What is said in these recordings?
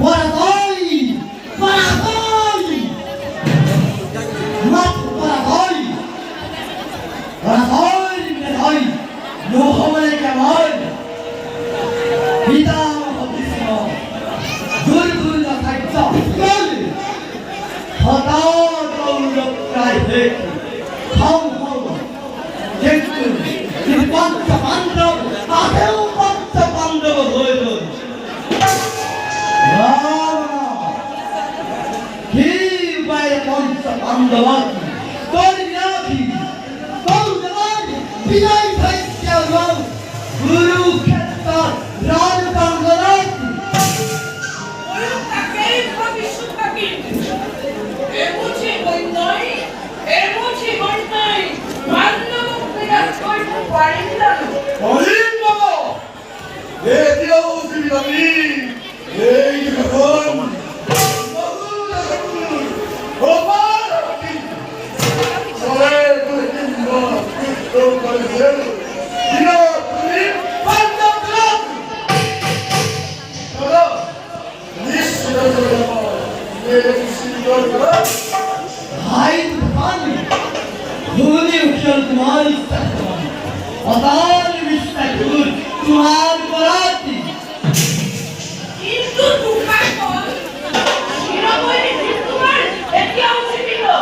Paradoi! Paradoi! Mat paradoi! Paradoi paradoi! Nuhomai kamoi! Pita modismo! Guru na kaitsa! Gol! Hata kaulok kaithe! Khau khau! Kettu! Pancha pandav! Adeu pancha pandav hoye! Pandavat, Korinaki, Kaudavan, Vinay Bhaityavan, Guru Ketta, Raj Pandavat. Guru Takei Bhavishutaki. Emuchi Bondai, Emuchi Bondai. Manna Muktiya Koi Parinda. Parinda. Detia Usilami. Ei Gavan. Hai Bhani, Dhuni Ukshal Tumhari Sattvan, Adar Vishnakur, Tumhar Parati. Hindu Tukai Kol, Shiraboi Hinduman, Etia Usipilo.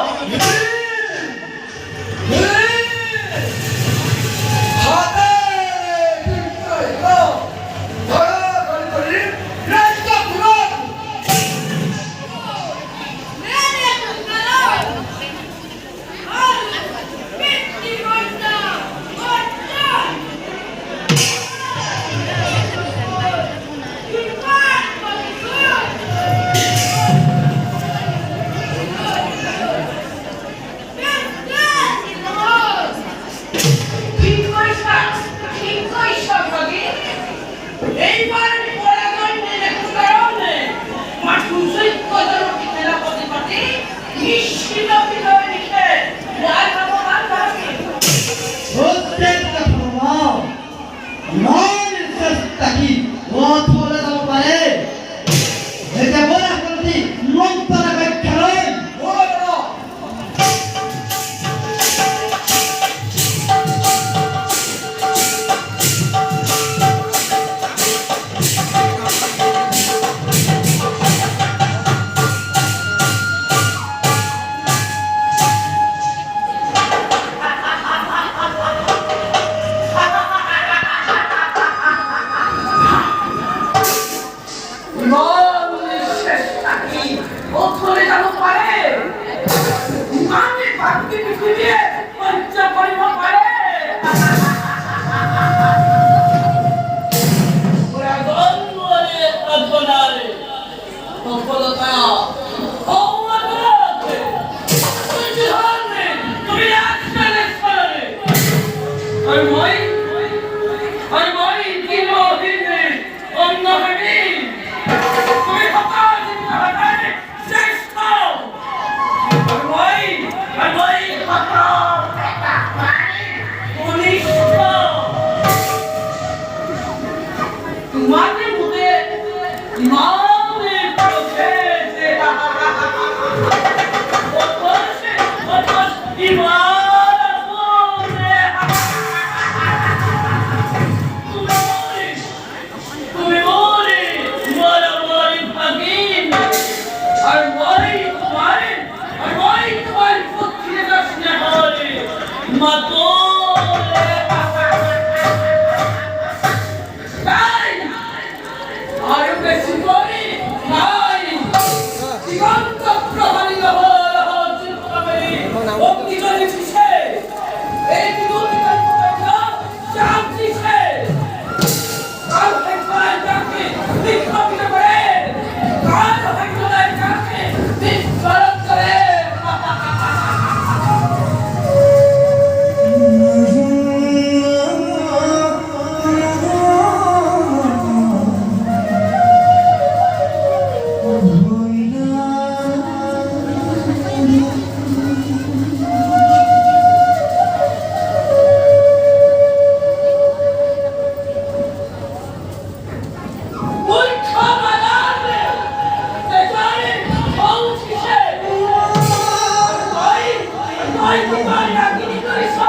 তোমায় তোমায় রাগিনী করেছো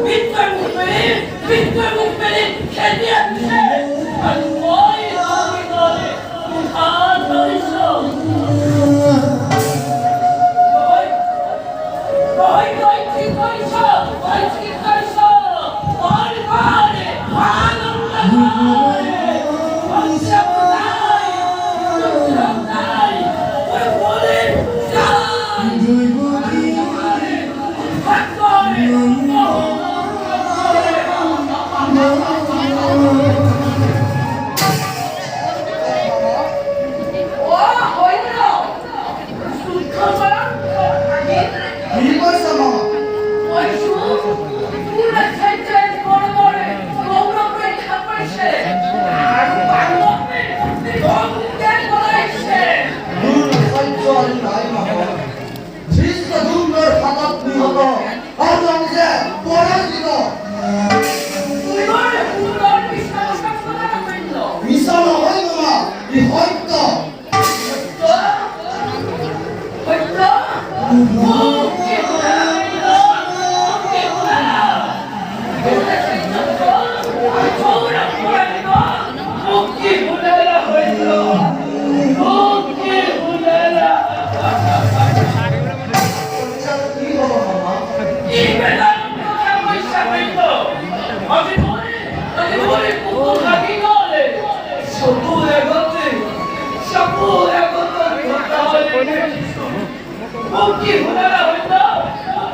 বিদ্যার মুখ পেলে খেতে আসছে আর ওই তুমি দলে উঠান করেছো কই ঠিক করেছো বারে আনন্দ করে উৎসব নাই ওই বলে যাই কি করছো মামা? দূর সহ্য আর নাই মামা। খ্রিস্ট দুর্গের হাতত নিহত আজ আমি যে পরাজিত মিশন হয় মামা ই হয়ত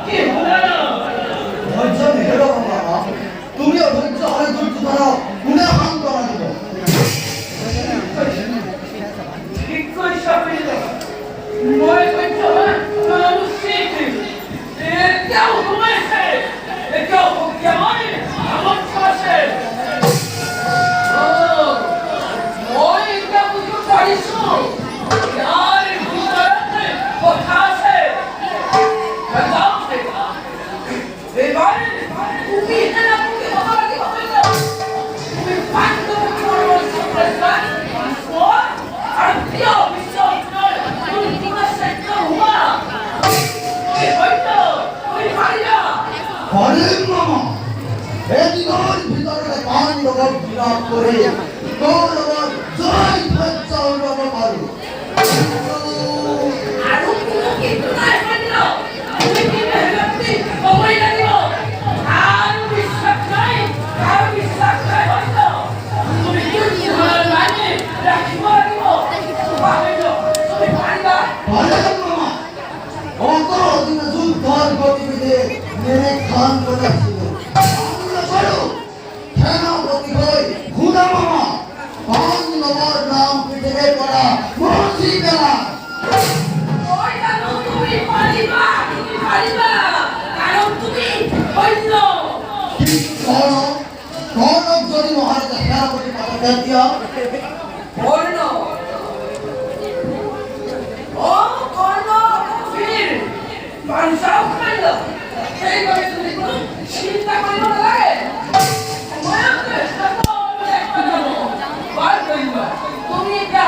কি হলো মামা? ধৈর্য ধরে রাখো মামা। তুমিও ধৈর্য হলে ধৈর্য ধরো মনে হান করা দিব হরেন মামা এদিগর ভিতরে পাণ্ডব বিরাট করে কৌরব জয় ধৈর্য উড়ব পারু হরেন মামা অত দিনে যুদ্ধর গতিবিধি মেরে খান করেছিল আমরা করো সেনাপতি হই খুদা মামা পাণ্ডবর নাম পিঠে করা মহর্ষি বেলা কি করো কৌরব যদি মহারাজা সেনাপতি কথা দেন দিয়া চিন্তা করিব লাগে তুমি এটা